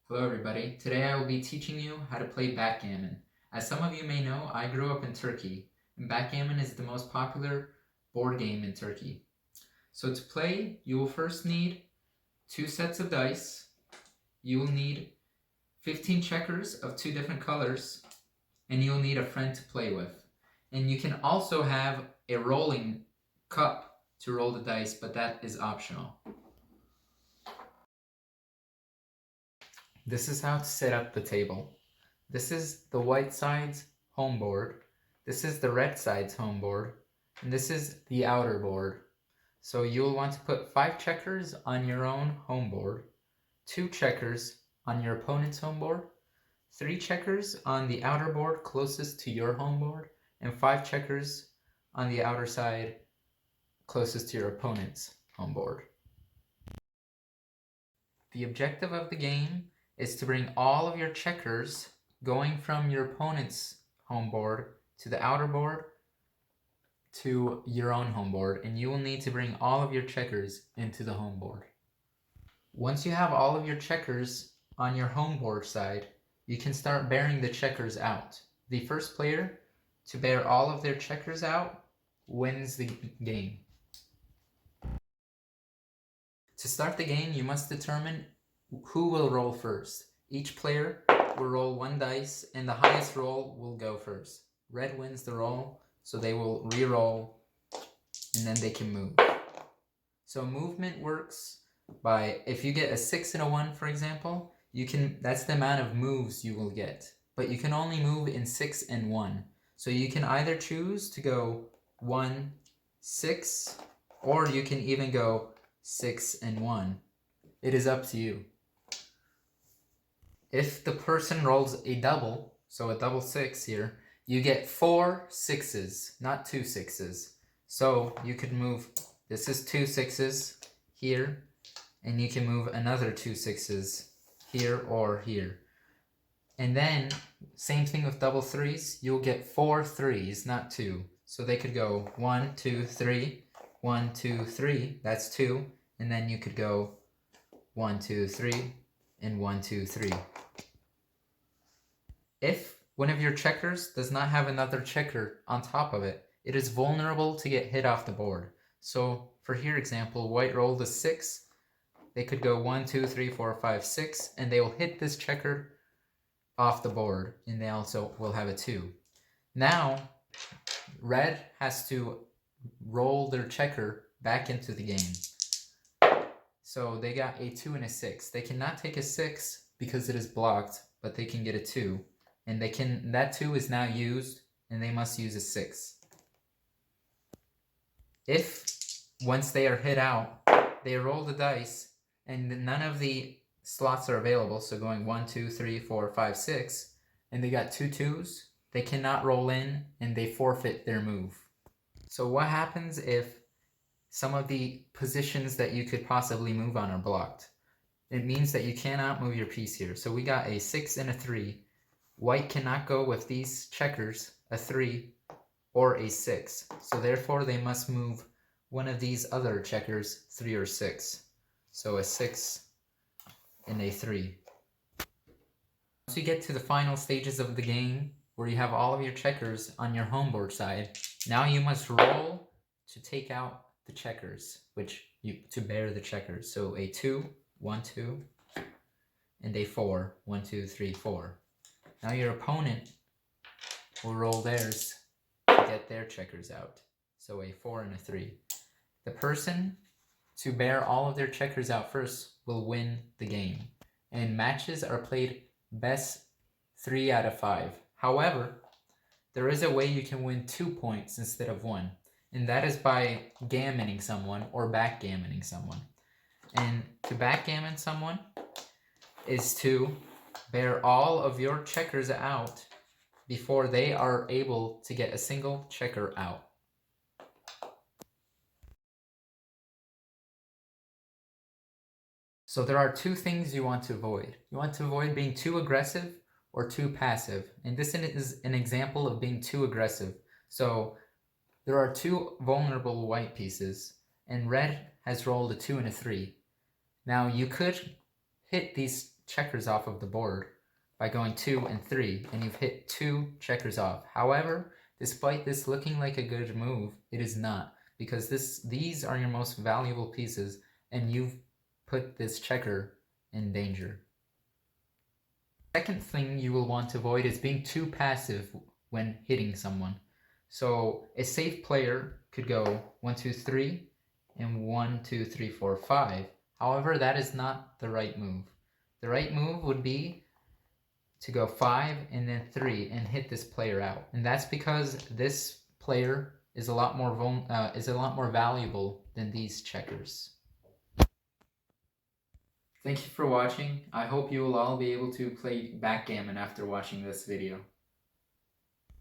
Hello everybody, today I will be teaching you how to play backgammon. As some of you may know, I grew up in Turkey, and backgammon is the most popular board game in Turkey. So to play, you will first need 2 sets of dice, you will need 15 checkers of 2 different colors, and you'll need a friend to play with. And you can also have a rolling cup to roll the dice, but that is optional. This is how to set up the table. This is the white side's home board. This is the red side's home board. And this is the outer board. So you'll want to put 5 checkers on your own home board, 2 checkers on your opponent's home board, 3 checkers on the outer board closest to your home board, and 5 checkers on the outer side closest to your opponent's home board. The objective of the game is to bring all of your checkers going from your opponent's home board to the outer board to your own home board, and you will need to bring all of your checkers into the home board. Once you have all of your checkers on your home board side, you can start bearing the checkers out. The first player to bear all of their checkers out wins the game. To start the game, you must determine who will roll first. Each player will roll 1 dice, and the highest roll will go first. Red wins the roll, so they will re-roll, and then they can move. So movement works by, if you get a 6 and a 1, for example, that's the amount of moves you will get. But you can only move in 6 and 1. So you can either choose to go 1, 6, or you can even go 6 and 1. It is up to you. If the person rolls a double, so a double 6 here, you get 4 6s, not 2 6s. So you could move, this is 2 6s here, and you can move another 2 6s here or here. And then, same thing with double 3s, you'll get 4 3s, not 2. So they could go 1, 2, 3, 1, 2, 3, that's 2, and then you could go 1, 2, 3, and 1, 2, 3. If one of your checkers does not have another checker on top of it, it is vulnerable to get hit off the board. So for here example, white rolled a 6. They could go 1, 2, 3, 4, 5, 6, and they will hit this checker off the board, and they also will have a 2. Now, red has to roll their checker back into the game. So they got a 2 and a 6. They cannot take a 6 because it is blocked, but they can get a 2. And that 2 is now used, and they must use a 6. If, once they are hit out, they roll the dice, and none of the slots are available, so going 1, 2, 3, 4, 5, 6, and they got 2 2s, they cannot roll in, and they forfeit their move. So what happens if some of the positions that you could possibly move on are blocked? It means that you cannot move your piece here. So we got a 6 and a 3. White cannot go with these checkers, a 3 or a 6. So therefore they must move one of these other checkers, 3 or 6. So a 6 and a 3. Once you get to the final stages of the game, where you have all of your checkers on your home board side, now you must roll to take out the checkers, to bear the checkers. So a 2, 1, 2, and a 4, 1, 2, 3, 4. Now your opponent will roll theirs to get their checkers out. So a 4 and a 3. The person to bear all of their checkers out first will win the game. And matches are played best 3 out of 5. However, there is a way you can win 2 points instead of 1. And that is by gammoning someone or backgammoning someone. And to backgammon someone is to bear all of your checkers out before they are able to get a single checker out. So there are 2 things you want to avoid. You want to avoid being too aggressive or too passive. And this is an example of being too aggressive. So there are 2 vulnerable white pieces, and red has rolled a 2 and a 3. Now you could hit these checkers off of the board by going 2 and 3, and you've hit 2 checkers off. However, despite this looking like a good move, it is not, because these are your most valuable pieces, and you've put this checker in danger. Second thing you will want to avoid is being too passive when hitting someone. So a safe player could go 1, 2, 3, and 1, 2, 3, 4, 5. However, that is not the right move. The right move would be to go 5 and then 3 and hit this player out. And that's because this player is a lot more valuable than these checkers. Thank you for watching. I hope you will all be able to play backgammon after watching this video.